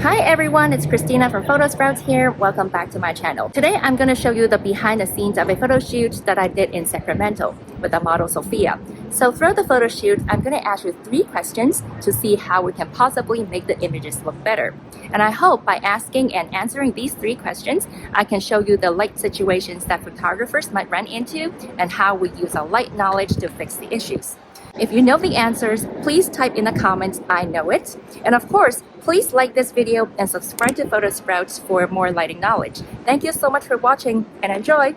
Hi everyone, it's Christina from Photosprouts here. Welcome back to my channel. Today I'm going to show you the behind the scenes of a photo shoot that I did in Sacramento with the model Sophia. So throughout the photo shoot, I'm going to ask you 3 questions to see how we can possibly make the images look better. And I hope by asking and answering these 3 questions, I can show you the light situations that photographers might run into and how we use our light knowledge to fix the issues. If you know the answers, please type in the comments, I know it. And of course, please like this video and subscribe to Photosprouts for more lighting knowledge. Thank you so much for watching and enjoy!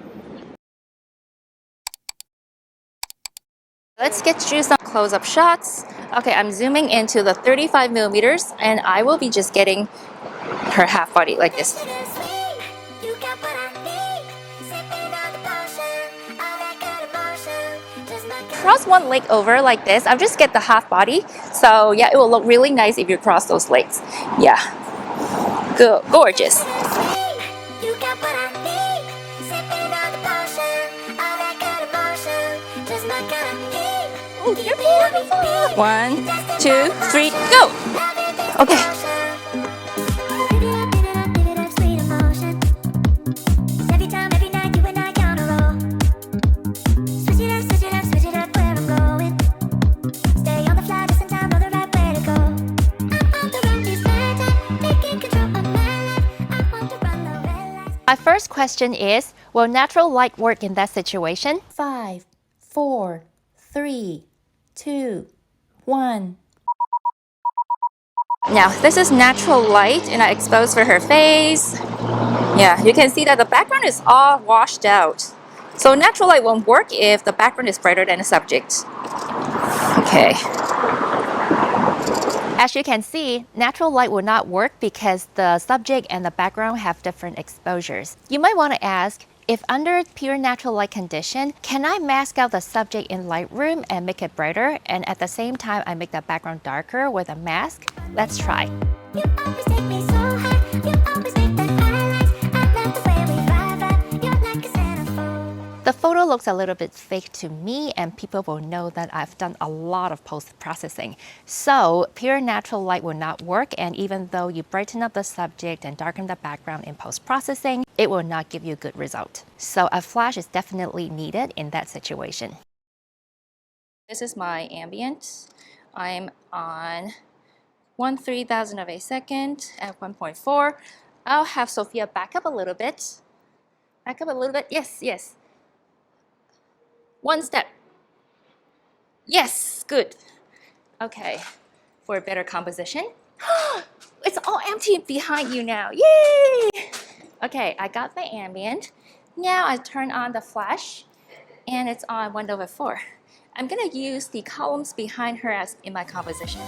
Let's get you some close-up shots. Okay, I'm zooming into the 35 millimeters and I will be just getting her half body like this. Cross one leg over like this. I'll just get the half body. So yeah, it will look really nice if you cross those legs. Yeah, good, gorgeous. Oh, careful. 1, 2, 3, go. Okay. My first question is, will natural light work in that situation? 5, 4, 3, 2, 1. Now, this is natural light and I exposed for her face. Yeah, you can see that the background is all washed out. So natural light won't work if the background is brighter than the subject. Okay. As you can see, natural light will not work because the subject and the background have different exposures. You might want to ask, if under pure natural light condition, can I mask out the subject in Lightroom and make it brighter, and at the same time I make the background darker with a mask? Let's try. The photo looks a little bit fake to me and people will know that I've done a lot of post-processing. So pure natural light will not work, and even though you brighten up the subject and darken the background in post-processing, it will not give you a good result. So a flash is definitely needed in that situation. This is my ambient. I'm on 1/3000 of a second at 1.4. I'll have Sophia back up a little bit. Back up a little bit. Yes, yes. 1 step. Yes, good. Okay, for a better composition. It's all empty behind you now. Yay! Okay, I got my ambient. Now I turn on the flash and it's on 1/4. I'm gonna use the columns behind her as in my composition.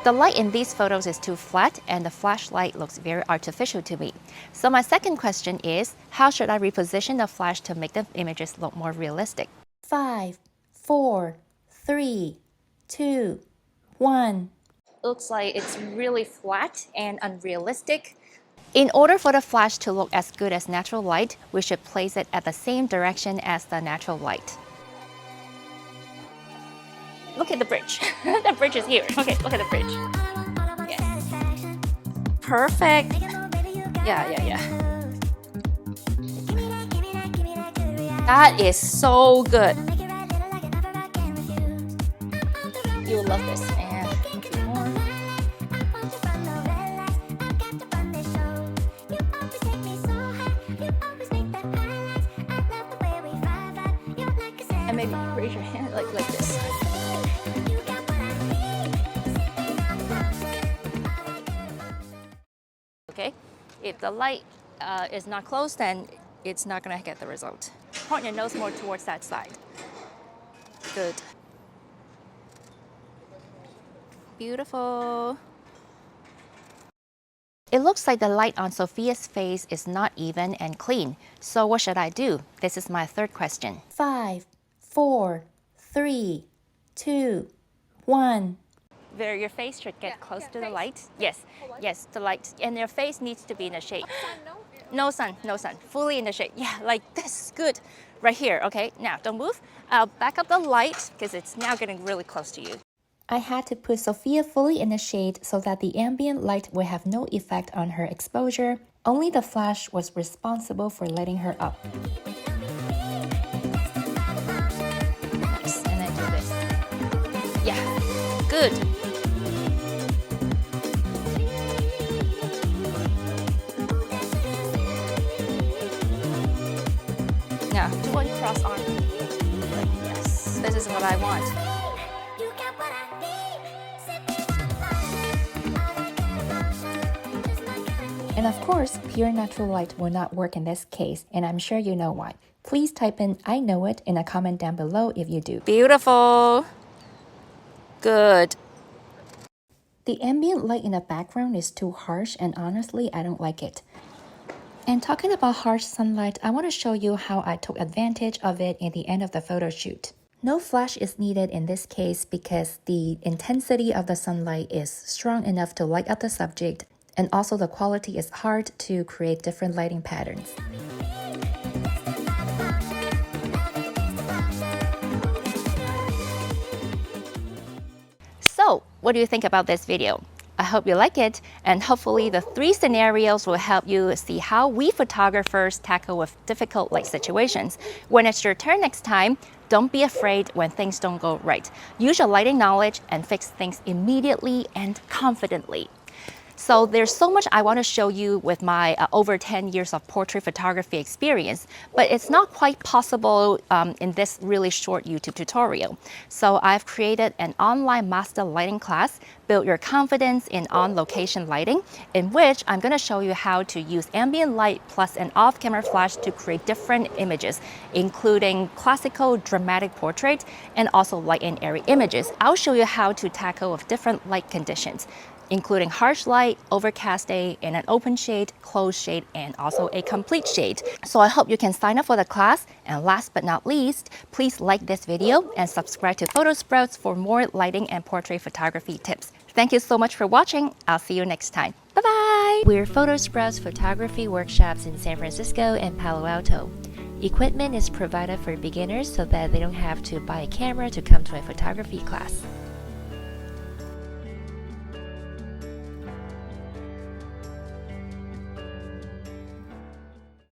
The light in these photos is too flat and the flashlight looks very artificial to me. So my second question is, how should I reposition the flash to make the images look more realistic? 5, 4, 3, 2, 1. Looks like it's really flat and unrealistic. In order for the flash to look as good as natural light, we should place it at the same direction as the natural light. Look at the bridge. The bridge is here. Okay, look at the bridge. Yes. Perfect. Yeah. That is so good. You will love this. And a few more. And maybe raise your hand like this. Okay, if the light is not close, then it's not gonna get the result. Point your nose more towards that side. Good. Beautiful. It looks like the light on Sophia's face is not even and clean. So what should I do? This is my third question. 5, 4, 3, 2, 1. Where your face should get close to the light. Yes, yes, the light. And your face needs to be in the shade. No sun, no sun. Fully in the shade. Yeah, like this. Good. Right here, okay? Now, don't move. I'll back up the light because it's now getting really close to you. I had to put Sophia fully in the shade so that the ambient light will have no effect on her exposure. Only the flash was responsible for lighting her up. Nice, and then do this. Yeah, good. Now, do one cross arm. Yes, this is what I want. And of course, pure natural light will not work in this case, and I'm sure you know why. Please type in "I know it" in a comment down below if you do. Beautiful. Good. The ambient light in the background is too harsh, and honestly, I don't like it. And talking about harsh sunlight, I want to show you how I took advantage of it in the end of the photo shoot. No flash is needed in this case because the intensity of the sunlight is strong enough to light up the subject, and also the quality is hard to create different lighting patterns. So, what do you think about this video? I hope you like it, and hopefully the 3 scenarios will help you see how we photographers tackle with difficult light situations. When it's your turn next time, don't be afraid when things don't go right. Use your lighting knowledge and fix things immediately and confidently. So there's so much I want to show you with my over 10 years of portrait photography experience, but it's not quite possible in this really short YouTube tutorial. So I've created an online master lighting class, Build Your Confidence in On-Location Lighting, in which I'm going to show you how to use ambient light plus an off-camera flash to create different images, including classical dramatic portrait and also light and airy images. I'll show you how to tackle with different light conditions, including harsh light, overcast day, and an open shade, closed shade, and also a complete shade. So I hope you can sign up for the class. And last but not least, please like this video and subscribe to Photo Sprouts for more lighting and portrait photography tips. Thank you so much for watching. I'll see you next time. Bye-bye! We're Photo Sprouts photography workshops in San Francisco and Palo Alto. Equipment is provided for beginners so that they don't have to buy a camera to come to a photography class.